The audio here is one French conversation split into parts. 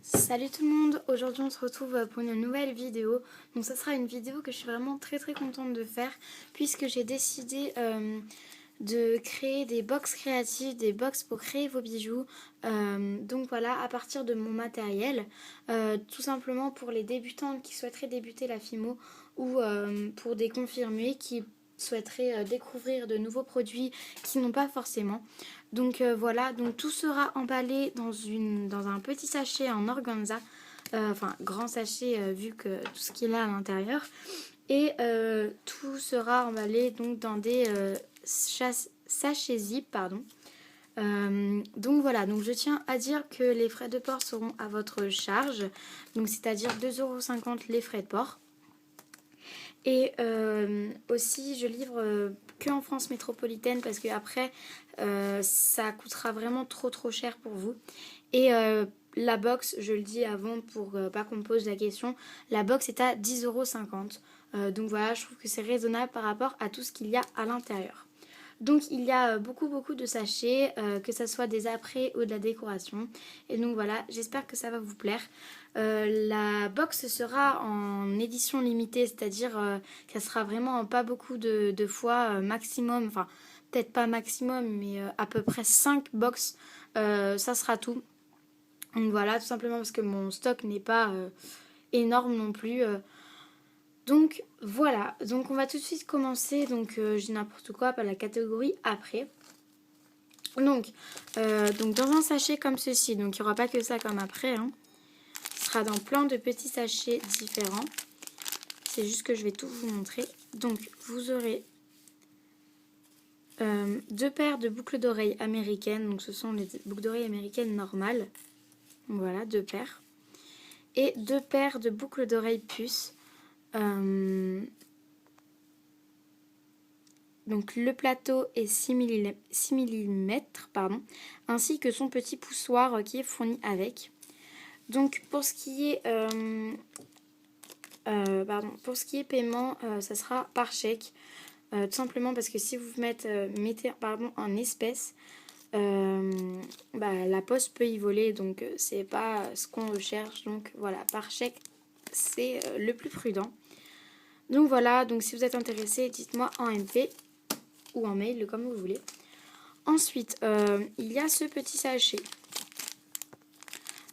Salut tout le monde, aujourd'hui on se retrouve pour une nouvelle vidéo. Donc ça sera une vidéo que je suis vraiment très contente de faire puisque j'ai décidé de créer des box créatives, des box pour créer vos bijoux. Donc voilà, à partir de mon matériel, tout simplement pour les débutantes qui souhaiteraient débuter la Fimo ou pour des confirmés qui souhaiteraient découvrir de nouveaux produits qui n'ont pas forcément. Donc voilà, donc tout sera emballé dans un petit sachet en organza, enfin grand sachet vu que tout ce qu'il y a à l'intérieur. Et tout sera emballé donc dans des sachets zip, pardon. Donc voilà, donc je tiens à dire que les frais de port seront à votre charge, donc c'est-à-dire 2,50 € les frais de port. Et aussi, je livre que en France métropolitaine parce que après, ça coûtera vraiment trop cher pour vous. Et la box, je le dis avant pour pas qu'on me pose la question, la box est à 10,50 €. Donc voilà, je trouve que c'est raisonnable par rapport à tout ce qu'il y a à l'intérieur. Donc il y a beaucoup de sachets, que ce soit des apprêts ou de la décoration. Et donc voilà, j'espère que ça va vous plaire. La box sera en édition limitée, c'est-à-dire qu'elle sera vraiment pas beaucoup de fois maximum, enfin peut-être pas maximum, mais à peu près 5 box, ça sera tout. Donc voilà, tout simplement parce que mon stock n'est pas énorme non plus. Donc voilà, donc on va tout de suite commencer, donc je dis n'importe quoi, pas la catégorie après. Donc dans un sachet comme ceci, donc il n'y aura pas que ça comme après, hein. Ce sera dans plein de petits sachets différents. C'est juste que je vais tout vous montrer. Donc vous aurez deux paires de boucles d'oreilles américaines, donc ce sont les boucles d'oreilles américaines normales. Voilà, deux paires. Et deux paires de boucles d'oreilles puces. Donc le plateau est 6 mm, pardon, ainsi que son petit poussoir qui est fourni avec. Donc pour ce qui est, paiement, ça sera par chèque. Tout simplement parce que si vous mettez en espèces, la poste peut y voler, donc c'est pas ce qu'on recherche. Donc voilà, par chèque, c'est le plus prudent. Donc voilà, donc si vous êtes intéressé, dites-moi en MP ou en mail, comme vous voulez. Ensuite, il y a ce petit sachet.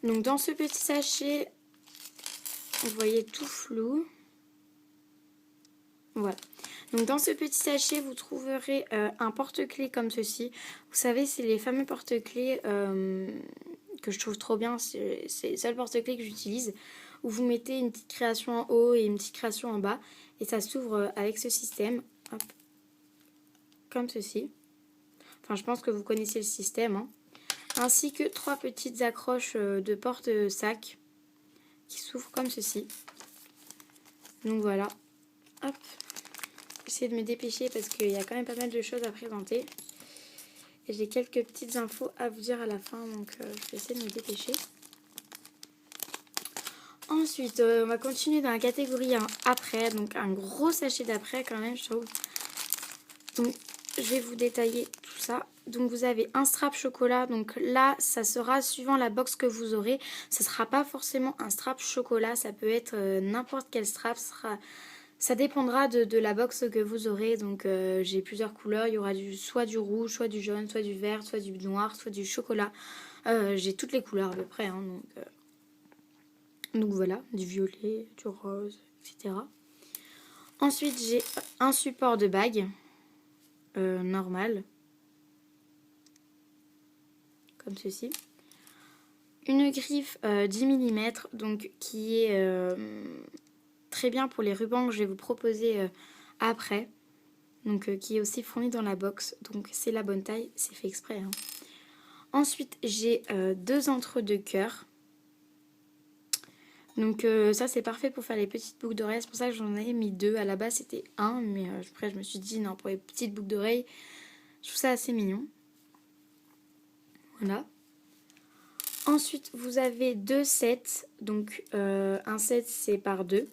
Donc dans ce petit sachet, vous voyez tout flou. Voilà. Donc dans ce petit sachet, vous trouverez un porte-clés comme ceci. Vous savez, c'est les fameux porte-clés que je trouve trop bien. C'est les seuls porte-clés que j'utilise. Où vous mettez une petite création en haut et une petite création en bas. Et ça s'ouvre avec ce système. Hop. Comme ceci. Enfin, je pense que vous connaissez le système, hein. Ainsi que trois petites accroches de porte-sac qui s'ouvrent comme ceci. Donc voilà. Hop. J'essaie de me dépêcher parce qu'il y a quand même pas mal de choses à présenter. Et j'ai quelques petites infos à vous dire à la fin, donc je vais essayer de me dépêcher. Ensuite, on va continuer dans la catégorie après, donc un gros sachet d'après quand même, je trouve. Donc je vais vous détailler tout ça. Donc vous avez un strap chocolat, donc là ça sera suivant la box que vous aurez. Ça sera pas forcément un strap chocolat, ça peut être n'importe quel strap. Ça dépendra de la box que vous aurez. Donc j'ai plusieurs couleurs, il y aura soit du rouge, soit du jaune, soit du vert, soit du noir, soit du chocolat. J'ai toutes les couleurs à peu près, hein, donc voilà, du violet, du rose, etc. Ensuite j'ai un support de bague normal. Comme ceci. Une griffe 10 mm, donc qui est très bien pour les rubans que je vais vous proposer après. Donc qui est aussi fournie dans la box. Donc c'est la bonne taille, c'est fait exprès, hein. Ensuite j'ai deux entre-deux cœurs. Donc ça c'est parfait pour faire les petites boucles d'oreilles. C'est pour ça que j'en ai mis deux. À la base c'était un, mais après je me suis dit non, pour les petites boucles d'oreilles, je trouve ça assez mignon. Voilà. Ensuite, vous avez deux sets. Donc, un set, c'est par deux.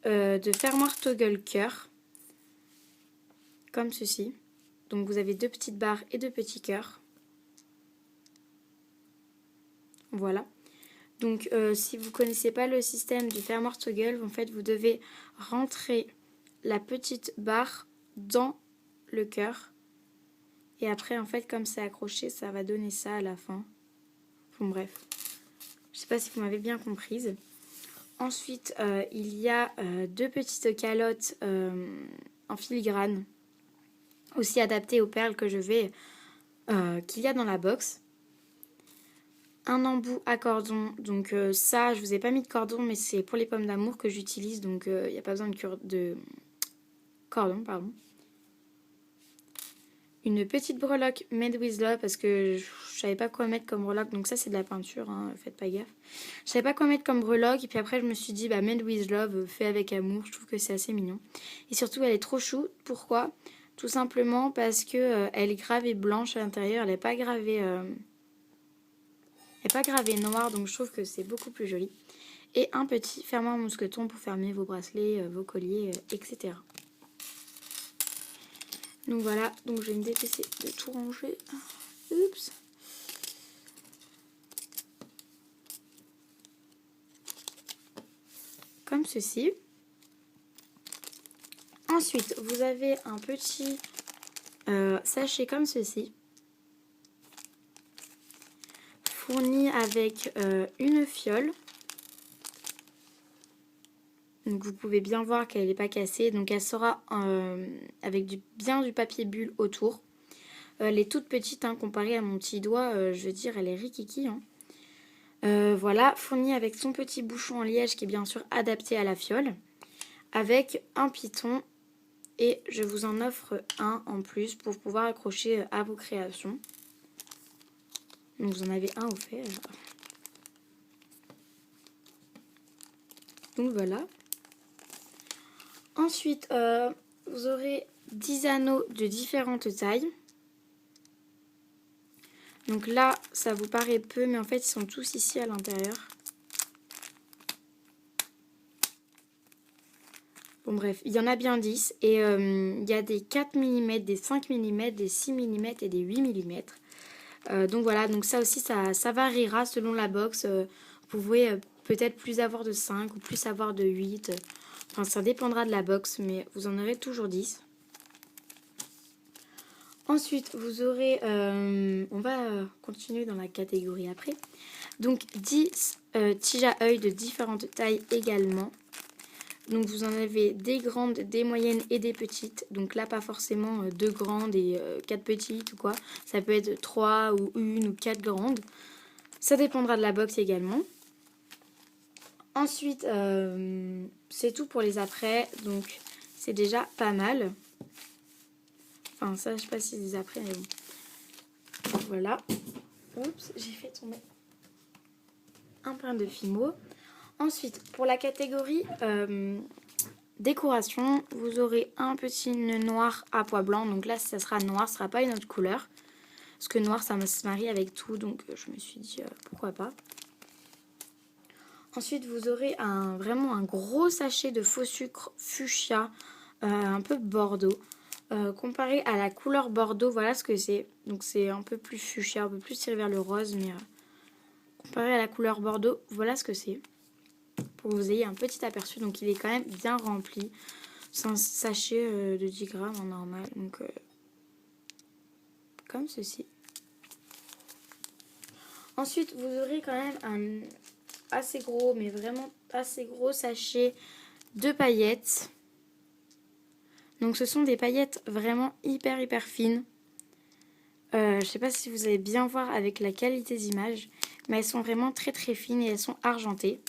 De fermoir toggle cœur. Comme ceci. Donc, vous avez deux petites barres et deux petits cœurs. Voilà. Donc si vous ne connaissez pas le système du fermoir toggle, en fait vous devez rentrer la petite barre dans le cœur. Et après en fait comme c'est accroché, ça va donner ça à la fin. Bon bref, je sais pas si vous m'avez bien comprise. Ensuite il y a deux petites calottes en filigrane, aussi adaptées aux perles que qu'il y a dans la box. Un embout à cordon, donc ça je vous ai pas mis de cordon mais c'est pour les pommes d'amour que j'utilise, donc il n'y a pas besoin de cordon, pardon. Une petite breloque made with love parce que je savais pas quoi mettre comme breloque, donc ça c'est de la peinture, hein, faites pas gaffe. Je savais pas quoi mettre comme breloque et puis après je me suis dit bah made with love, fait avec amour, je trouve que c'est assez mignon. Et surtout elle est trop chou, pourquoi? Tout simplement parce que elle est gravée blanche à l'intérieur, elle n'est pas gravée... Elle n'est pas gravée noire, donc je trouve que c'est beaucoup plus joli. Et un petit fermoir mousqueton pour fermer vos bracelets, vos colliers, etc. Donc voilà, donc je vais me dépêcher de tout ranger. Oups. Comme ceci. Ensuite, vous avez un petit sachet comme ceci. Fourni avec une fiole. Donc vous pouvez bien voir qu'elle n'est pas cassée. Donc elle sera avec bien du papier bulle autour. Elle est toute petite, hein, comparée à mon petit doigt. Je veux dire, elle est rikiki. Hein. Voilà, fournie avec son petit bouchon en liège qui est bien sûr adapté à la fiole. Avec un piton. Et je vous en offre un en plus pour pouvoir accrocher à vos créations. Donc vous en avez un offert. Donc voilà. Ensuite, vous aurez 10 anneaux de différentes tailles. Donc là, ça vous paraît peu, mais en fait, ils sont tous ici à l'intérieur. Bon bref, il y en a bien 10. Et il y a des 4 mm, des 5 mm, des 6 mm et des 8 mm. Donc voilà, donc ça aussi, ça variera selon la box. Vous pouvez peut-être plus avoir de 5 ou plus avoir de 8. Enfin, ça dépendra de la box, mais vous en aurez toujours 10. Ensuite, vous aurez... on va continuer dans la catégorie après. Donc, 10 tiges à œil de différentes tailles également. Donc, vous en avez des grandes, des moyennes et des petites. Donc là, pas forcément 2 grandes et 4 petites ou quoi. Ça peut être 3 ou 1 ou 4 grandes. Ça dépendra de la box également. Ensuite, c'est tout pour les après. Donc, c'est déjà pas mal. Enfin, ça, je sais pas si c'est après, mais bon. Voilà. Oups, j'ai fait tomber un pain de Fimo. Ensuite, pour la catégorie décoration, vous aurez un petit nœud noir à pois blanc. Donc là, ça sera noir, ce sera pas une autre couleur. Parce que noir, ça se marie avec tout. Donc je me suis dit, pourquoi pas. Ensuite, vous aurez vraiment un gros sachet de faux sucre fuchsia, un peu bordeaux. Comparé à la couleur bordeaux, voilà ce que c'est. Donc c'est un peu plus fuchsia, un peu plus tiré vers le rose, mais comparé à la couleur bordeaux, voilà ce que c'est. Pour que vous ayez un petit aperçu, donc il est quand même bien rempli. C'est un sachet de 10 grammes en normal, donc comme ceci. Ensuite, vous aurez quand même un assez gros, mais vraiment assez gros sachet de paillettes. Donc ce sont des paillettes vraiment hyper fines. Je sais pas si vous allez bien voir avec la qualité d'image, mais elles sont vraiment très fines et elles sont argentées.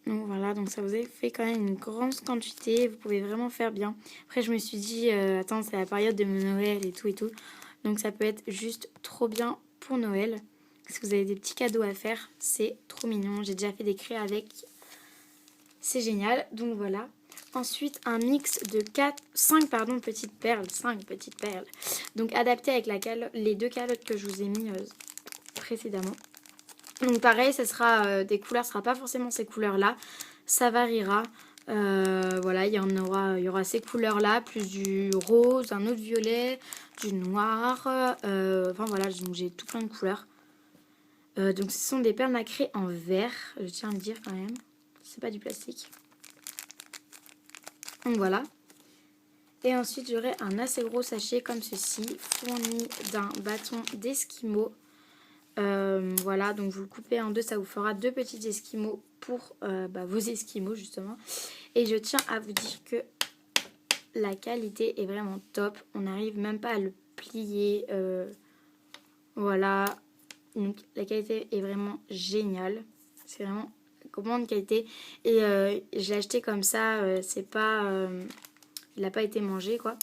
Donc voilà, donc ça vous a fait quand même une grande quantité, vous pouvez vraiment faire bien. Après je me suis dit, attends, c'est la période de Noël et tout. Donc ça peut être juste trop bien pour Noël. Si vous avez des petits cadeaux à faire, c'est trop mignon. J'ai déjà fait des craies avec, c'est génial. Donc voilà. Ensuite, un mix de 5 petites perles. 5 petites perles. Donc adapté avec les 2 calottes que je vous ai mis précédemment. Donc pareil, ça sera des couleurs, ce sera pas forcément ces couleurs-là. Ça variera. Voilà, il y aura ces couleurs-là, plus du rose, un autre violet, du noir. Enfin voilà, donc j'ai tout plein de couleurs. Donc ce sont des perles nacrées en verre, je tiens à le dire quand même. C'est pas du plastique. Donc voilà. Et ensuite j'aurai un assez gros sachet comme ceci, fourni d'un bâton d'esquimau. Voilà, donc vous le coupez en deux, ça vous fera 2 petits esquimaux pour vos esquimaux justement. Et je tiens à vous dire que la qualité est vraiment top. On n'arrive même pas à le plier. Voilà. Donc la qualité est vraiment géniale. C'est vraiment grande qualité. Et je l'ai acheté comme ça. C'est pas... il n'a pas été mangé quoi.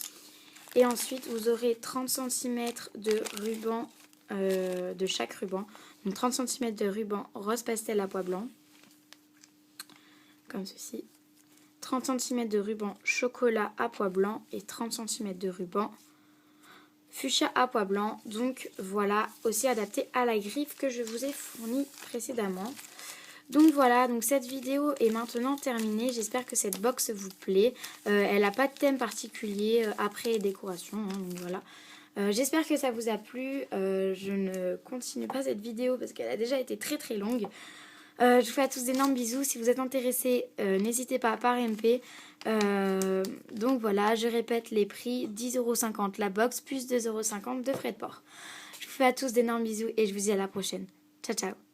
Et ensuite vous aurez 30 cm de ruban de chaque ruban. Donc 30 cm de ruban rose pastel à pois blanc. Comme ceci. 30 cm de ruban chocolat à pois blanc et 30 cm de ruban fuchsia à pois blanc. Donc voilà, aussi adapté à la griffe que je vous ai fournie précédemment. Donc voilà, donc cette vidéo est maintenant terminée. J'espère que cette box vous plaît. Elle n'a pas de thème particulier après décoration. Hein, donc voilà. J'espère que ça vous a plu. Je ne continue pas cette vidéo parce qu'elle a déjà été très très longue. Je vous fais à tous d'énormes bisous. Si vous êtes intéressés, n'hésitez pas par MP. Donc voilà, je répète les prix, 10,50 € la box plus 2,50 € de frais de port. Je vous fais à tous d'énormes bisous et je vous dis à la prochaine. Ciao ciao.